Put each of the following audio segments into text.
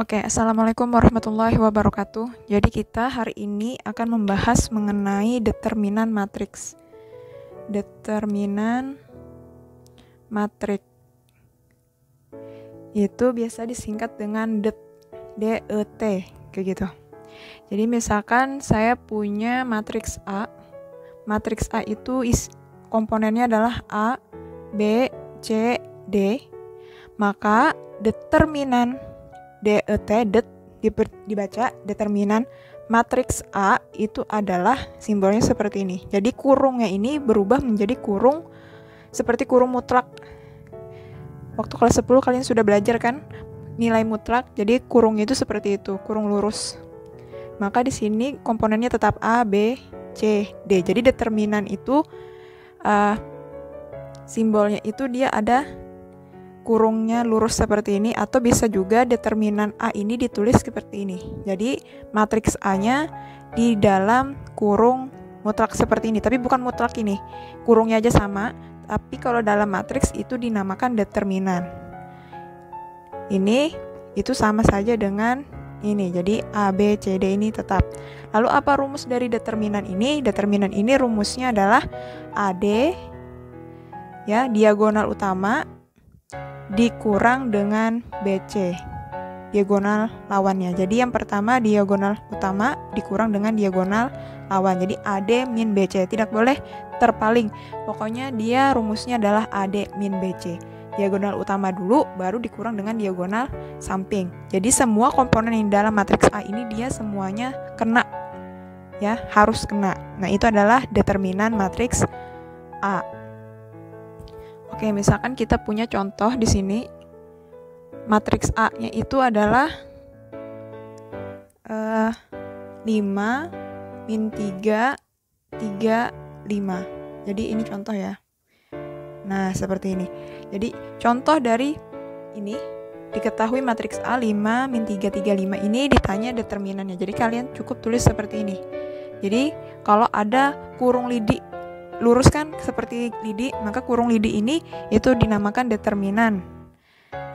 Oke, Assalamualaikum warahmatullahi wabarakatuh. Jadi kita hari ini akan membahas mengenai determinan matriks. Determinan matriks itu biasa disingkat dengan DET, DET, kayak gitu. Jadi misalkan saya punya matriks A. Matriks A itu komponennya adalah A, B, C, D. Maka determinan DET dibaca determinan matriks A itu adalah simbolnya seperti ini. Jadi kurungnya ini berubah menjadi kurung seperti kurung mutlak. Waktu kelas 10 kalian sudah belajar kan nilai mutlak. Jadi kurung itu seperti itu, kurung lurus. Maka di sini komponennya tetap A, B, C, D. Jadi determinan itu simbolnya itu dia ada kurungnya lurus seperti ini, atau bisa juga determinan A ini ditulis seperti ini. Jadi matriks A-nya di dalam kurung mutlak seperti ini, tapi bukan mutlak ini. Kurungnya aja sama, tapi kalau dalam matriks itu dinamakan determinan. Ini itu sama saja dengan ini. Jadi A, B, C, D ini tetap. Lalu apa rumus dari determinan ini? Determinan ini rumusnya adalah AD ya, diagonal utama dikurang dengan BC, diagonal lawannya. Jadi yang pertama diagonal utama dikurang dengan diagonal lawan. Jadi AD min BC, tidak boleh terpaling. Pokoknya dia rumusnya adalah AD min BC. Diagonal utama dulu, baru dikurang dengan diagonal samping. Jadi semua komponen yang dalam matriks A ini dia semuanya kena, ya, harus kena. Nah, itu adalah determinan matriks A. Oke, misalkan kita punya contoh di sini. Matriks A-nya itu adalah 5 min 3 3 5. Jadi ini contoh ya. Nah, seperti ini. Jadi contoh dari ini diketahui matriks A 5 min 3 3 5 ini ditanya determinannya. Jadi kalian cukup tulis seperti ini. Jadi kalau ada kurung lidi lurus kan seperti lidi, maka kurung lidi ini itu dinamakan determinan.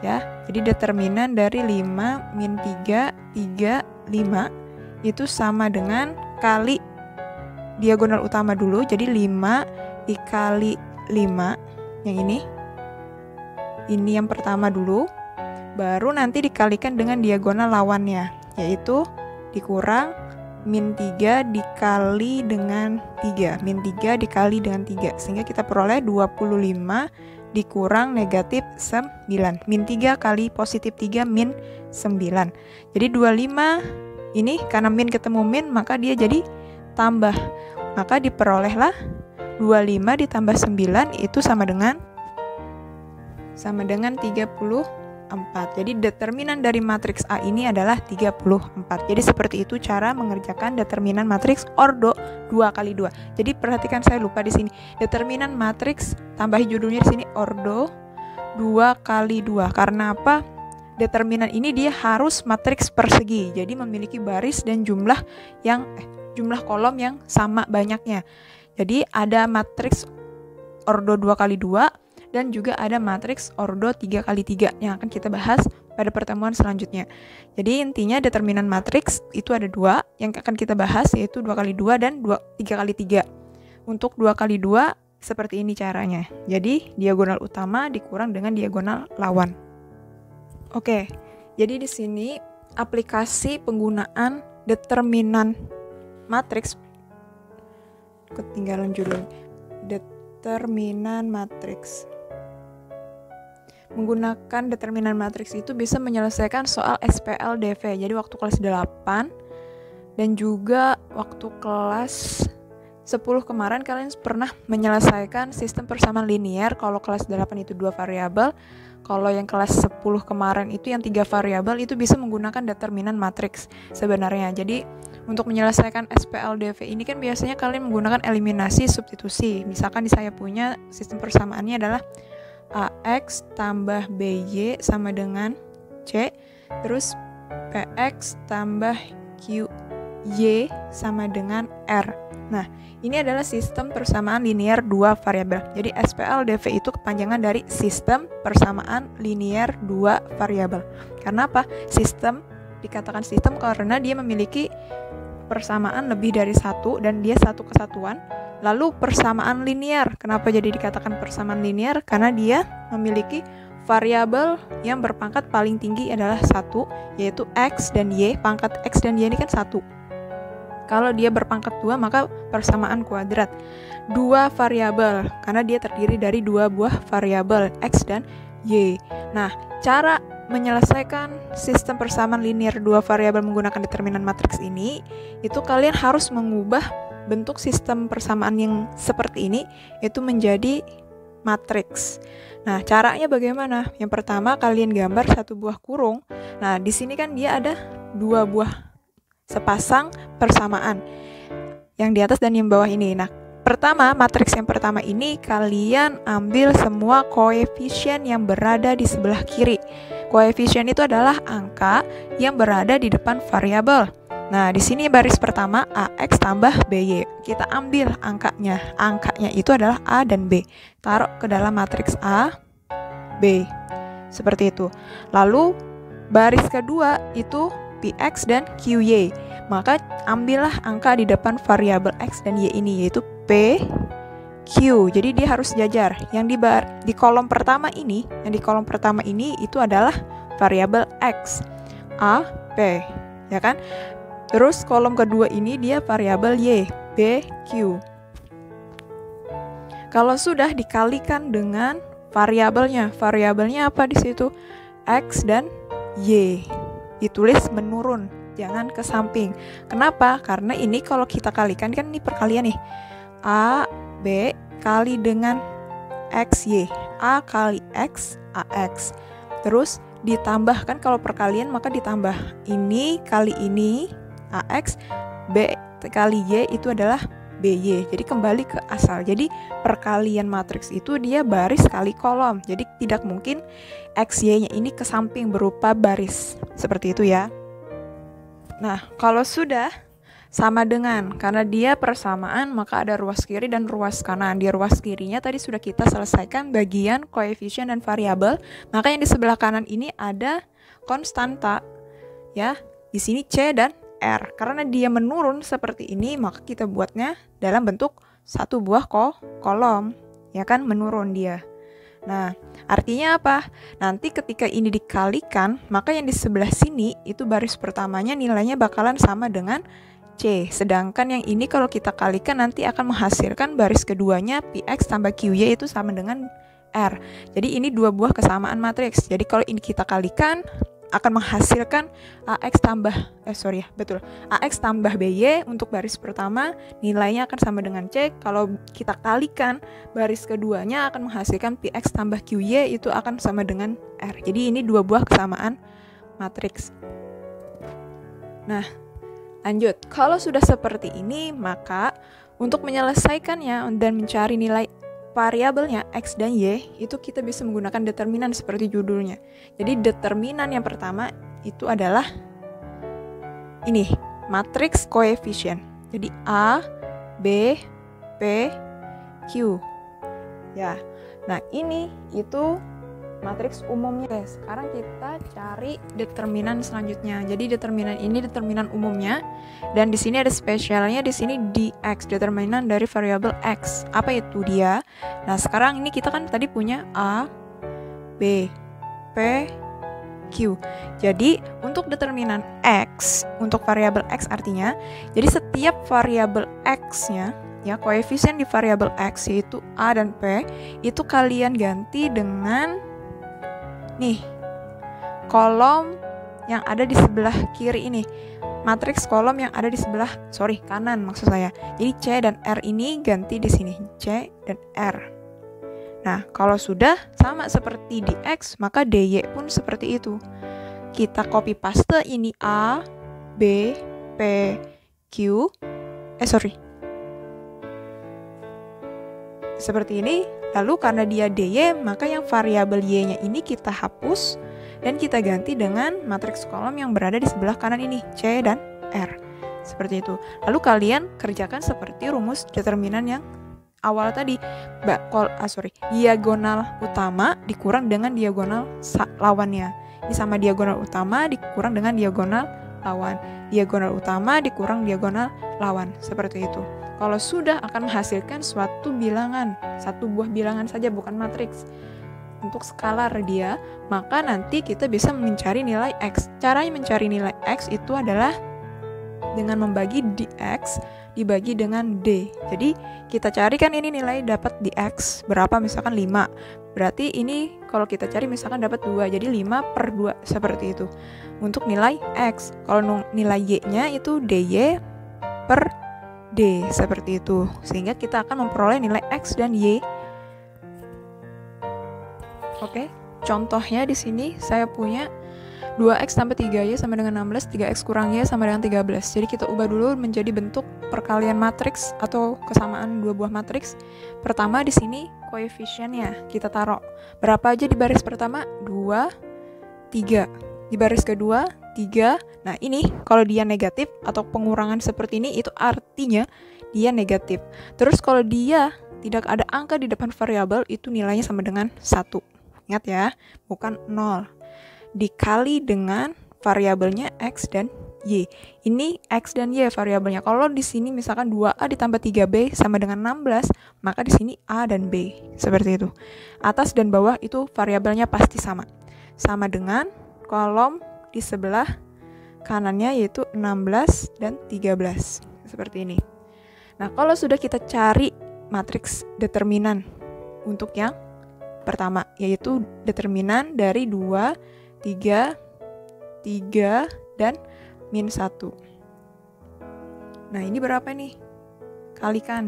Ya, jadi determinan dari 5 min 3 3 5 itu sama dengan kali diagonal utama dulu. Jadi 5 dikali 5 yang ini. Ini yang pertama dulu, baru nanti dikalikan dengan diagonal lawannya, yaitu dikurang min 3 dikali dengan 3. Min 3 dikali dengan 3. Sehingga kita peroleh 25 dikurang negatif 9. Min 3 kali positif 3 min 9. Jadi 25 ini karena min ketemu min, maka dia jadi tambah. Maka diperolehlah 25 ditambah 9 itu sama dengan 34. Jadi determinan dari matriks A ini adalah 34. Jadi seperti itu cara mengerjakan determinan matriks ordo 2 kali 2. Jadi perhatikan, saya lupa di sini. Determinan matriks, tambahi judulnya di sini ordo 2 kali 2. Karena apa? Determinan ini dia harus matriks persegi. Jadi memiliki baris dan jumlah kolom yang sama banyaknya. Jadi ada matriks ordo 2 kali 2 dan juga ada matriks ordo 3 kali 3 yang akan kita bahas pada pertemuan selanjutnya. Jadi intinya determinan matriks itu ada 2 yang akan kita bahas, yaitu 2 kali 2 dan 3 kali 3. Untuk 2 kali 2 seperti ini caranya. Jadi diagonal utama dikurang dengan diagonal lawan. Oke, jadi di sini aplikasi penggunaan determinan matriks, ketinggalan judul, determinan matriks. Menggunakan determinan matriks itu bisa menyelesaikan soal SPLDV. Jadi waktu kelas 8 dan juga waktu kelas 10 kemarin kalian pernah menyelesaikan sistem persamaan linear. Kalau kelas 8 itu 2 variabel. Kalau yang kelas 10 kemarin itu yang 3 variabel, itu bisa menggunakan determinan matriks sebenarnya. Jadi untuk menyelesaikan SPLDV ini kan biasanya kalian menggunakan eliminasi substitusi. Misalkan di saya punya sistem persamaannya adalah AX tambah BY sama dengan C, terus PX tambah QY sama dengan R. Nah, ini adalah sistem persamaan linear 2 variabel. Jadi SPLDV itu kepanjangan dari sistem persamaan linear 2 variabel. Karena apa? Sistem dikatakan sistem karena dia memiliki persamaan lebih dari satu dan dia satu kesatuan. Lalu persamaan linear. Kenapa jadi dikatakan persamaan linear? Karena dia memiliki variabel yang berpangkat paling tinggi adalah 1, yaitu X dan Y. Pangkat X dan Y ini kan 1. Kalau dia berpangkat 2, maka persamaan kuadrat. 2 variabel, karena dia terdiri dari 2 buah variabel X dan Y. Nah, cara menyelesaikan sistem persamaan linear 2 variabel menggunakan determinan matriks ini, itu kalian harus mengubah bentuk sistem persamaan yang seperti ini, itu menjadi matriks. Nah, caranya bagaimana? Yang pertama, kalian gambar satu buah kurung. Nah, di sini kan dia ada 2 buah sepasang persamaan, yang di atas dan yang bawah ini. Nah, pertama, matriks yang pertama ini kalian ambil semua koefisien yang berada di sebelah kiri. Koefisien itu adalah angka yang berada di depan variabel. Nah, di sini baris pertama AX tambah BY. Kita ambil angkanya. Angkanya itu adalah A dan B. Taruh ke dalam matriks A, B. Seperti itu. Lalu baris kedua itu PX dan QY. Maka ambillah angka di depan variabel X dan Y ini, yaitu P, Q. Jadi dia harus sejajar. Yang di kolom pertama ini, itu adalah variabel X, A, P, ya kan? Terus kolom kedua ini dia variabel Y, B, Q. Kalau sudah dikalikan dengan variabelnya apa di situ? X dan Y. Ditulis menurun, jangan ke samping. Kenapa? Karena ini kalau kita kalikan kan ini perkalian nih. A, B kali dengan X, Y. A kali X, AX. Terus ditambahkan, kalau perkalian maka ditambah. Ini kali ini, AX, B kali Y itu adalah BY. Jadi kembali ke asal. Jadi perkalian matriks itu dia baris kali kolom. Jadi tidak mungkin XY-nya ini ke samping berupa baris. Seperti itu ya. Nah, kalau sudah sama dengan, karena dia persamaan, maka ada ruas kiri dan ruas kanan. Di ruas kirinya tadi sudah kita selesaikan bagian koefisien dan variabel. Maka yang di sebelah kanan ini ada konstanta, ya. Di sini C dan R. Karena dia menurun seperti ini, maka kita buatnya dalam bentuk satu buah kolom, ya kan, menurun dia. Nah, artinya apa? Nanti ketika ini dikalikan, maka yang di sebelah sini itu baris pertamanya nilainya bakalan sama dengan C. Sedangkan yang ini kalau kita kalikan nanti akan menghasilkan baris keduanya PX tambah QY itu sama dengan R. Jadi ini 2 buah kesamaan matriks. Jadi kalau ini kita kalikan akan menghasilkan AX tambah BY untuk baris pertama, nilainya akan sama dengan C. Kalau kita kalikan baris keduanya akan menghasilkan PX tambah QY itu akan sama dengan R. Jadi ini 2 buah kesamaan matriks. Nah, lanjut. Kalau sudah seperti ini, maka untuk menyelesaikannya dan mencari nilai variabelnya X dan Y, itu kita bisa menggunakan determinan seperti judulnya. Jadi determinan yang pertama itu adalah ini, matriks koefisien. Jadi A, B, P, Q. Ya. Nah, ini itu matriks umumnya. Sekarang kita cari determinan selanjutnya. Jadi determinan ini determinan umumnya, dan di sini ada spesialnya, di sini dx, determinan dari variabel X. Apa itu dia? Nah, sekarang ini kita kan tadi punya A, B, P, Q. Jadi untuk determinan X, untuk variabel X artinya, jadi setiap variabel X-nya, ya, koefisien di variabel X yaitu A dan P, itu kalian ganti dengan nih, kolom yang ada di sebelah kiri ini. Matriks kolom yang ada di sebelah, kanan maksud saya. Jadi C dan R ini ganti di sini. C dan R. Nah, kalau sudah sama seperti di X, maka DY pun seperti itu. Kita copy paste ini A, B, P, Q. Seperti ini. Lalu karena dia DY, maka yang variabel Y-nya ini kita hapus dan kita ganti dengan matriks kolom yang berada di sebelah kanan ini, C dan R. Seperti itu. Lalu kalian kerjakan seperti rumus determinan yang awal tadi. Diagonal utama dikurang dengan diagonal lawannya. Ini sama diagonal utama dikurang dengan diagonal lawan. Diagonal utama dikurang diagonal lawan. Seperti itu. Kalau sudah akan menghasilkan suatu bilangan. Satu buah bilangan saja, bukan matriks. Untuk skalar dia, maka nanti kita bisa mencari nilai X. Caranya mencari nilai X itu adalah dengan membagi dx dibagi dengan d. Jadi kita carikan ini nilai dapat dx berapa, misalkan 5. Berarti ini kalau kita cari misalkan dapat 2, jadi 5/2 seperti itu. Untuk nilai x, kalau nilai y-nya itu dy per d seperti itu. Sehingga kita akan memperoleh nilai x dan y. Oke, contohnya di sini saya punya 2x tambah 3y sama dengan 16, 3x kurang y sama dengan 13. Jadi kita ubah dulu menjadi bentuk perkalian matriks atau kesamaan dua buah matriks. Pertama di sini koefisiennya kita taruh. Berapa aja di baris pertama? 2, 3. Di baris kedua, 3. Nah ini kalau dia negatif atau pengurangan seperti ini itu artinya dia negatif. Terus kalau dia tidak ada angka di depan variabel itu nilainya sama dengan 1. Ingat ya, bukan 0. Dikali dengan variabelnya x dan y. Ini x dan y variabelnya. Kalau di sini misalkan 2a ditambah 3b sama dengan 16, maka di sini a dan b. Seperti itu. Atas dan bawah itu variabelnya pasti sama. Sama dengan kolom di sebelah kanannya yaitu 16 dan 13. Seperti ini. Nah, kalau sudah kita cari matriks determinan untuk yang pertama, yaitu determinan dari 2, 3, dan min 1. Nah, ini berapa nih? Kalikan.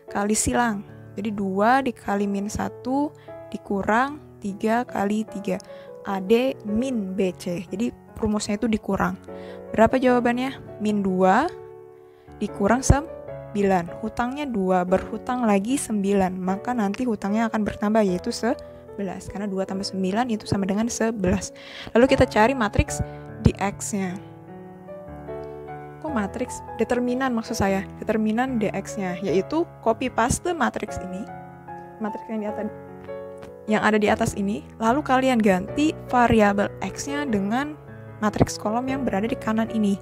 Kali silang. Jadi 2 dikali min 1 dikurang 3 kali 3. AD min BC. Jadi rumusnya itu dikurang. Berapa jawabannya? Min 2 dikurang 9. Hutangnya 2, berhutang lagi 9. Maka nanti hutangnya akan bertambah yaitu 11. Karena 2 tambah 9 itu sama dengan 11. Lalu kita cari matriks dx-nya. Kok matriks? Determinan maksud saya. Determinan dx-nya. Yaitu copy paste matriks ini. Matriks yang ada di atas ini. Lalu kalian ganti variabel x-nya dengan matriks kolom yang berada di kanan ini.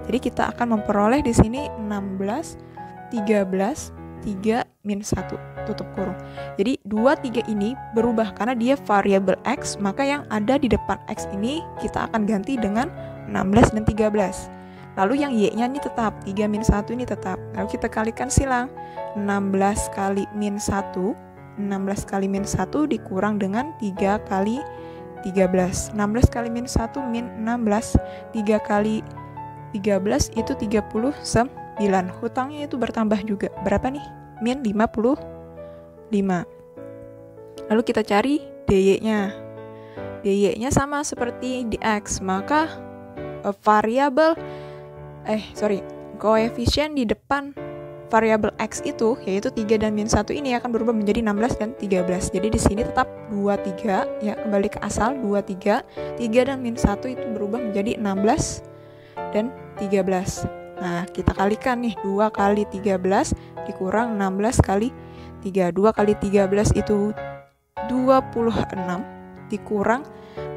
Jadi kita akan memperoleh di sini 16, 13, 3, min 1, tutup kurung. Jadi 2, 3 ini berubah karena dia variabel x, maka yang ada di depan x ini kita akan ganti dengan 16 dan 13. Lalu yang y-nya ini tetap, 3 min 1 ini tetap. Lalu kita kalikan silang, 16 kali min 1, 16 kali min 1 dikurang dengan 3 kali 13. 16 kali min 1 min 16, 3 kali 13 itu 39. Hutangnya itu bertambah juga. Berapa nih? Min 55. Lalu kita cari dy-nya. Dy-nya sama seperti dx, maka koefisien di depan variabel x itu yaitu 3 dan min 1 ini akan berubah menjadi 16 dan 13. Jadi di sini tetap 2, 3 ya, kembali ke asal 2, 3. 3 dan min 1 itu berubah menjadi 16 dan 13. Nah, kita kalikan nih 2 kali 13 dikurang 16 kali 3. 2 kali 13 itu 26 dikurang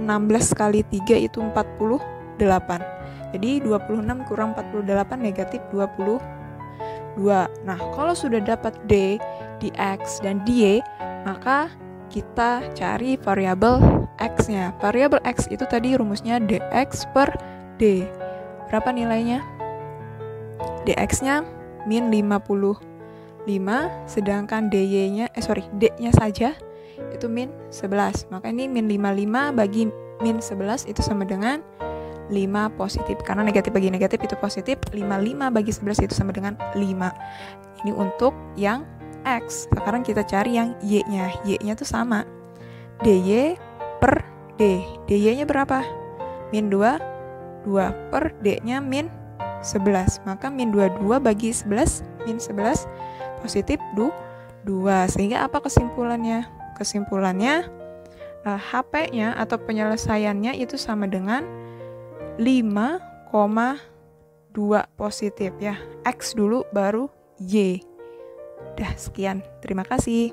16 kali 3 itu 48. Jadi 26 kurang 48 negatif 22. Nah, kalau sudah dapat D, dx, dan dy, maka kita cari variabel x-nya. Variabel x itu tadi rumusnya dx per d. Berapa nilainya? Dx-nya min 55, sedangkan d-nya saja itu min 11. Maka ini min 55 bagi min 11 itu sama dengan 5 positif. Karena negatif bagi negatif itu positif, 55 bagi 11 itu sama dengan 5. Ini untuk yang x. Sekarang kita cari yang y-nya. Y-nya itu sama. dy per d. dy-nya berapa? Min 2 per d-nya min 11. Maka min 22 bagi 11, min 11 positif 2. Sehingga apa kesimpulannya? Kesimpulannya HP-nya atau penyelesaiannya itu sama dengan 5,2 positif ya. X dulu baru Y. Udah sekian. Terima kasih.